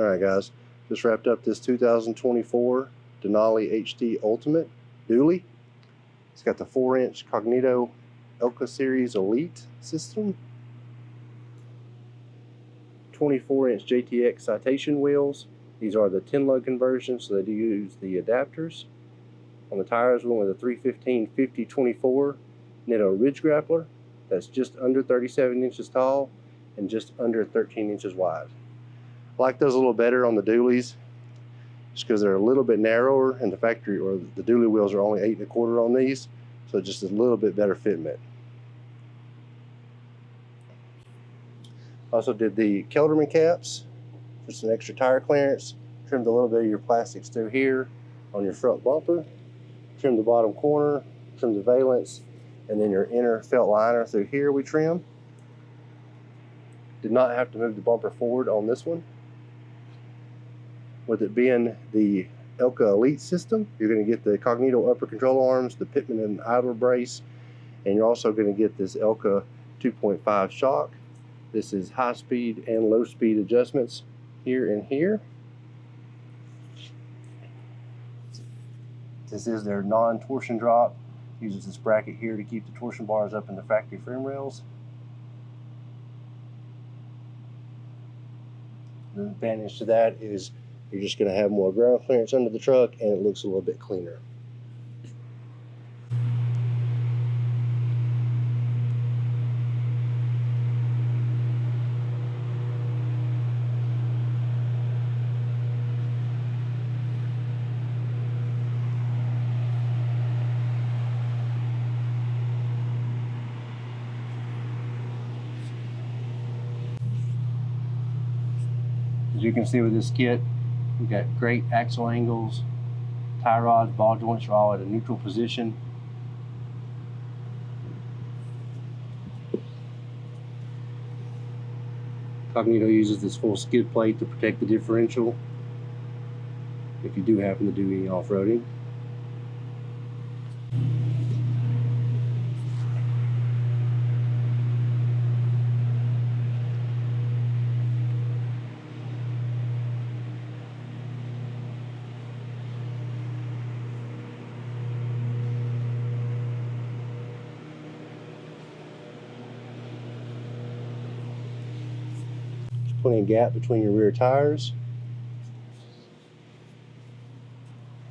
Alright guys, just wrapped up this 2024 Denali HD Ultimate Dually. It's got the 4-inch Cognito Elka Series Elite system, 24-inch JTX citation wheels. These are the 10-lug conversions, so they do use the adapters. On the tires, we went with a 315/50/24 Nittos ridge grappler. That's just under 37 inches tall and just under 13 inches wide. I like those a little better on the dualies just because they're a little bit narrower, and the factory or the dually wheels are only 8 1/4 on these, so just a little bit better fitment. Also did the Kelderman caps for some extra tire clearance. Trimmed a little bit of your plastics through here on your front bumper. Trimmed the bottom corner, trimmed the valence, and then your inner felt liner through here we trim. Did not have to move the bumper forward on this one. With it being the Elka Elite system, you're going to get the Cognito upper control arms, the Pitman and idler brace, and you're also going to get this Elka 2.5 shock. This is high speed and low speed adjustments here and here. This is their non-torsion drop. Uses this bracket here to keep the torsion bars up in the factory frame rails. The advantage to that is you're just going to have more ground clearance under the truck, and it looks a little bit cleaner. As you can see with this kit, we've got great axle angles, tie rods, ball joints are all at a neutral position. Cognito uses this full skid plate to protect the differential if you do happen to do any off-roading. Plenty of gap between your rear tires.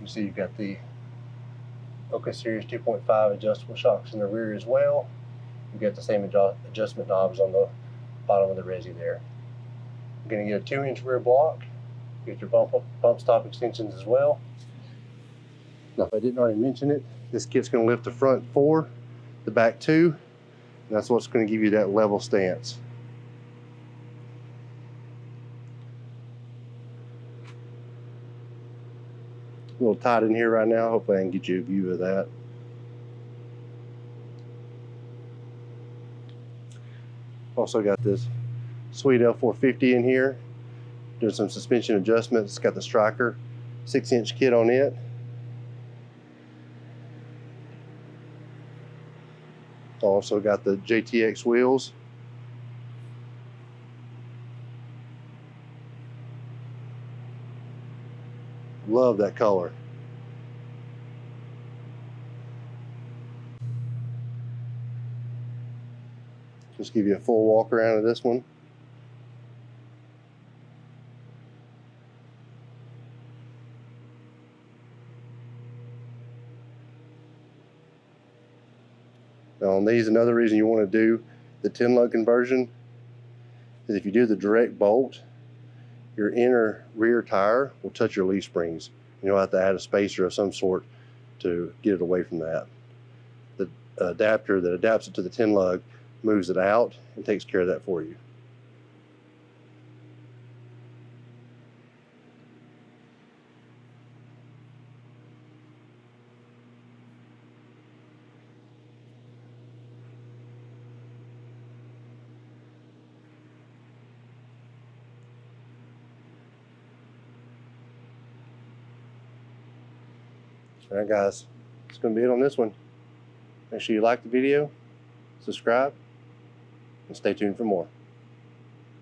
You see you've got the Elka Series 2.5 adjustable shocks in the rear as well. You've got the same adjustment knobs on the bottom of the resi there. You're going to get a 2-inch rear block. You get your bump stop extensions as well. Now, if I didn't already mention it, this kit's going to lift the front 4, the back 2, and that's what's going to give you that level stance. A little tight in here right now. Hopefully I can get you a view of that. Also got this sweet L450 in here. Doing some suspension adjustments. It's got the Striker 6-inch kit on it. Also got the JTX wheels. Love that color. Just give you a full walk around of this one. Now on these, another reason you want to do the 10-lug conversion is if you do the direct bolt, your inner rear tire will touch your leaf springs. You'll have to add a spacer of some sort to get it away from that. The adapter that adapts it to the 10-lug moves it out and takes care of that for you. Alright guys, that's going to be it on this one. Make sure you like the video, subscribe, and stay tuned for more.